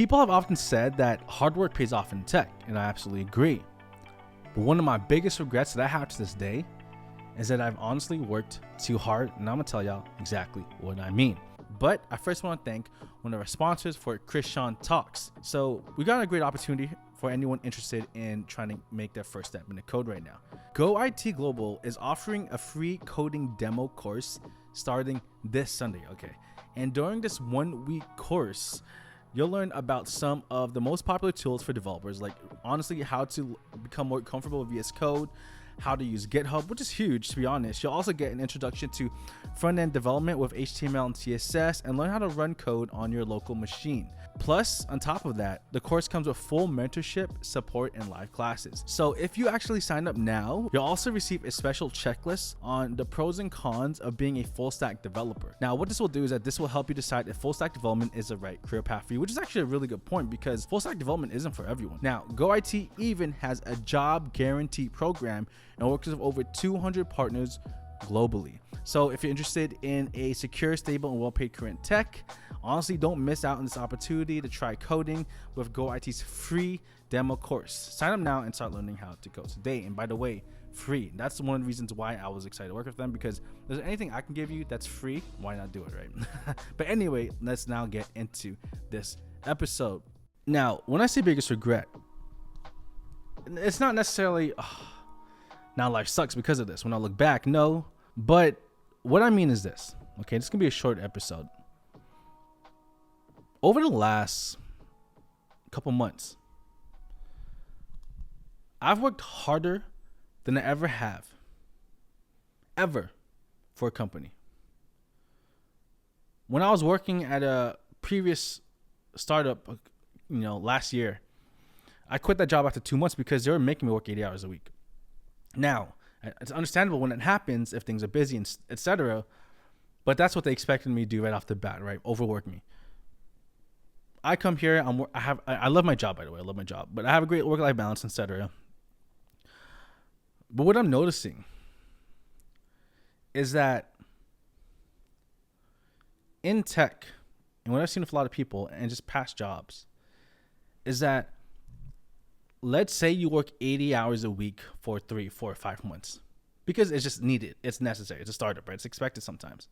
People have often said that hard work pays off in tech, and I absolutely agree. But one of my biggest regrets that I have to this day is that I've honestly worked too hard, and I'm gonna tell y'all exactly what I mean. But I first want to thank one of our sponsors for Chris Sean Talks. So we got a great opportunity for anyone interested in trying to make their first step into code right now. Go IT Global is offering a free coding demo course starting this Sunday, okay? And during this 1 week course, you'll learn about some of the most popular tools for developers, like honestly how to become more comfortable with VS Code, how to use GitHub, which is huge to be honest. You'll also get an introduction to front-end development with HTML and CSS and learn how to run code on your local machine. Plus, on top of that, the course comes with full mentorship, support, and live classes. So if you actually sign up now, you'll also receive a special checklist on the pros and cons of being a full stack developer. Now, what this will do is that this will help you decide if full stack development is the right career path for you, which is actually a really good point because full stack development isn't for everyone. Now, GoIT even has a job guarantee program and works with over 200 partners globally. So if you're interested in a secure, stable, and well-paid career in tech, honestly, don't miss out on this opportunity to try coding with GoIT's free demo course. Sign up now and start learning how to code today. And by the way, free. That's one of the reasons why I was excited to work with them, because if there's anything I can give you that's free, why not do it, right? But anyway, let's now get into this episode. Now, when I say biggest regret, it's not necessarily now life sucks because of this. When I look back, no. But what I mean is this. Okay, this is gonna be a short episode. Over the last couple months, I've worked harder than I ever have, ever, for a company. When I was working at a previous startup, last year, I quit that job after 2 months because they were making me work 80 hours a week. Now, it's understandable when it happens if things are busy and etc. But that's what they expected me to do right off the bat, right? Overwork me. I come here. I love my job, by the way. I love my job, but I have a great work-life balance, etc. But what I'm noticing is that in tech, and what I've seen with a lot of people and just past jobs, is that let's say you work 80 hours a week for 3, 4, 5 months because it's just needed. It's necessary. It's a startup, right? It's expected sometimes.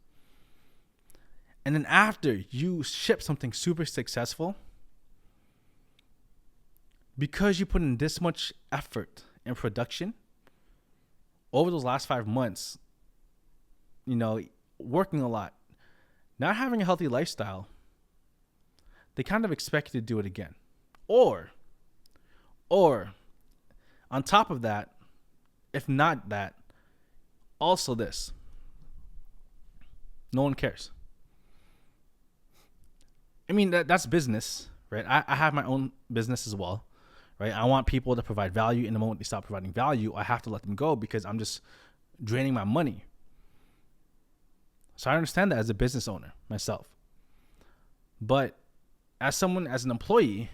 And then after you ship something super successful, because you put in this much effort in production over those last 5 months, working a lot, not having a healthy lifestyle, they kind of expect you to do it again. Or on top of that, if not that, also this. No one cares. I mean, that's business, right? I have my own business as well, right? I want people to provide value, and the moment they stop providing value, I have to let them go because I'm just draining my money. So I understand that as a business owner myself. But as an employee,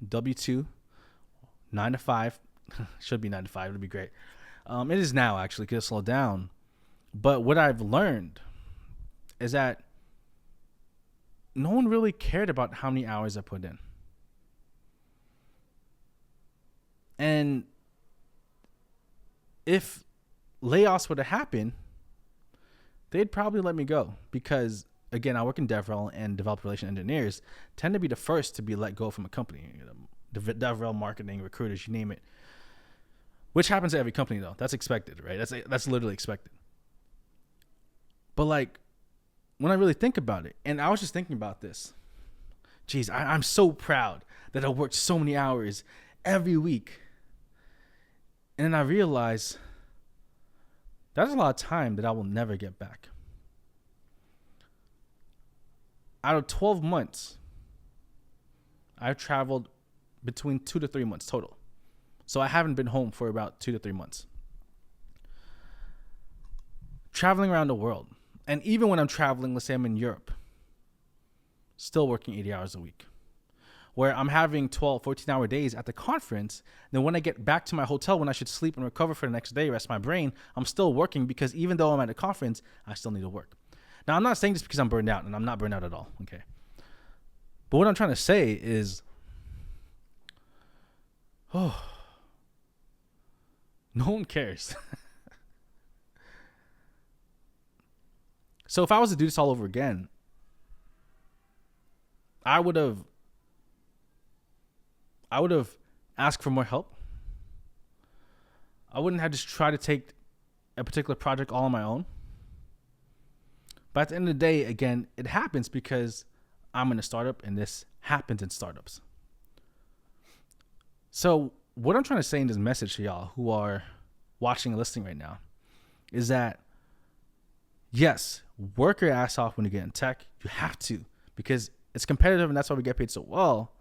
W-2, 9 to 5, should be 9 to 5, it'd be great. It is now actually, because it slowed down. But what I've learned is that no one really cared about how many hours I put in. And if layoffs were to happen, they'd probably let me go because, again, I work in DevRel, and developer relation engineers tend to be the first to be let go from a company. DevRel, marketing, recruiters, you name it. Which happens to every company, though. That's expected, right? That's literally expected. But when I really think about it, and I was just thinking about this, geez, I'm so proud that I worked so many hours every week. And then I realized that's a lot of time that I will never get back. Out of 12 months, I've traveled between 2 to 3 months total. So I haven't been home for about 2 to 3 months. Traveling around the world. And even when I'm traveling, let's say I'm in Europe, still working 80 hours a week. Where I'm having 12, 14-hour days at the conference. Then when I get back to my hotel, when I should sleep and recover for the next day, rest my brain, I'm still working because even though I'm at a conference, I still need to work. Now, I'm not saying this because I'm burned out, and I'm not burned out at all, okay? But what I'm trying to say is, oh, no one cares. So if I was to do this all over again, I would have asked for more help. I wouldn't have just tried to take a particular project all on my own. But at the end of the day, again, it happens because I'm in a startup, and this happens in startups. So what I'm trying to say in this message to y'all who are watching and listening right now is that, yes, work your ass off when you get in tech. You have to, because it's competitive, and that's why we get paid so well.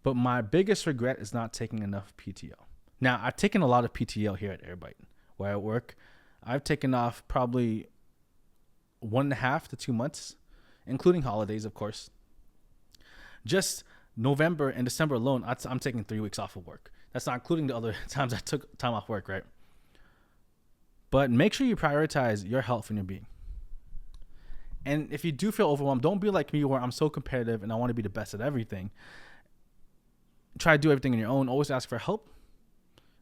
But my biggest regret is not taking enough PTO. Now, I've taken a lot of PTO here at Airbyte, where I work. I've taken off probably 1.5 to 2 months, including holidays, of course. Just November and December alone, I'm taking 3 weeks off of work. That's not including the other times I took time off work, right? But make sure you prioritize your health and your being. And if you do feel overwhelmed, don't be like me where I'm so competitive and I want to be the best at everything. Try to do everything on your own. Always ask for help,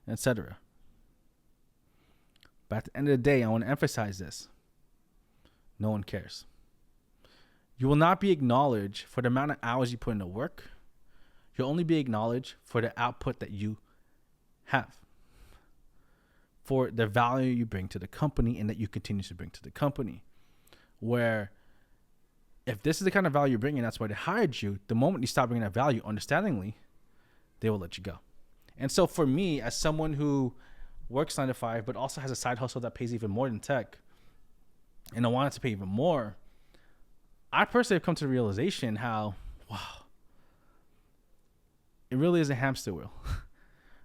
etc. But at the end of the day, I want to emphasize this. No one cares. You will not be acknowledged for the amount of hours you put into work. You'll only be acknowledged for the output that you have, for the value you bring to the company and that you continue to bring to the company. Where if this is the kind of value you're bringing, that's why they hired you, the moment you stop bringing that value, understandingly, they will let you go. And so for me, as someone who works 9 to 5, but also has a side hustle that pays even more than tech, and I want it to pay even more, I personally have come to the realization how, wow, it really is a hamster wheel,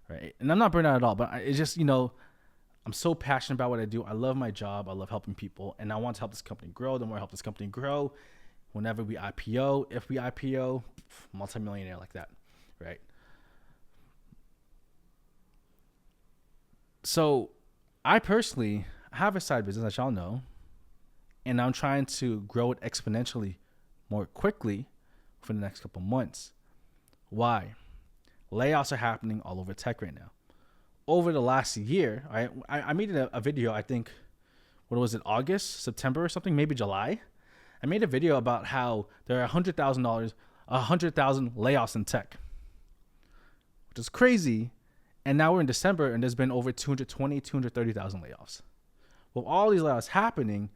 right? And I'm not burnt out at all, but it's just, I'm so passionate about what I do. I love my job. I love helping people, and I want to help this company grow. The more I help this company grow, whenever we IPO, if we IPO, multimillionaire like that, right? So I personally have a side business, as y'all know, and I'm trying to grow it exponentially more quickly for the next couple months. Why? Layoffs are happening all over tech right now. Over the last year, I made a video, I think, what was it, August, September or something, maybe July. I made a video about how there are 100,000 layoffs in tech, which is crazy. And now we're in December, and there's been over 230,000 layoffs. With all these layoffs happening,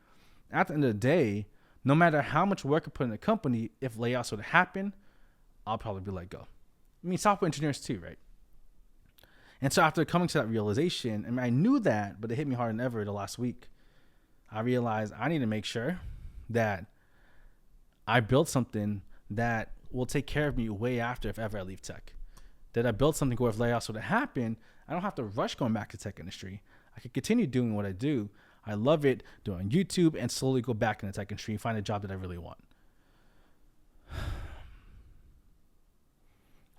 at the end of the day, no matter how much work I put in the company, if layoffs were to happen, I'll probably be let go. I mean, software engineers too, right? And so after coming to that realization, I mean, I knew that, but it hit me harder than ever the last week. I realized I need to make sure that I build something that will take care of me way after, if ever I leave tech. That I built something where if layoffs were to happen, I don't have to rush going back to tech industry. I can continue doing what I do. I love it, doing YouTube, and slowly go back in the tech industry and find a job that I really want.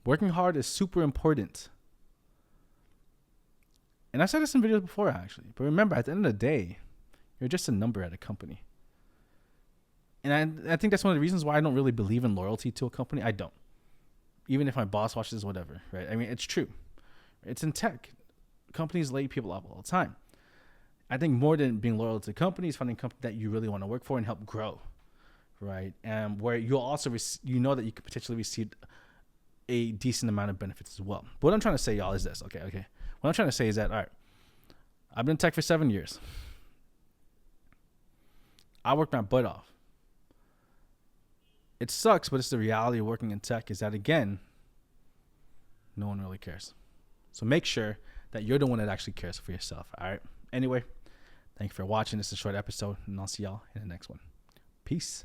Working hard is super important. And I said this in videos before, actually. But remember, at the end of the day, you're just a number at a company. And I think that's one of the reasons why I don't really believe in loyalty to a company. I don't. Even if my boss watches, whatever, right? I mean, it's true. It's in tech. Companies lay people off all the time. I think more than being loyal to companies, finding a company that you really want to work for and help grow, right? And where you'll also, that you could potentially receive a decent amount of benefits as well. But what I'm trying to say, y'all, is this. Okay. What I'm trying to say is that, all right, I've been in tech for 7 years. I worked my butt off. It sucks, but it's the reality of working in tech is that, again, no one really cares. So make sure that you're the one that actually cares for yourself. All right. Anyway, thank you for watching. This is a short episode, and I'll see y'all in the next one. Peace.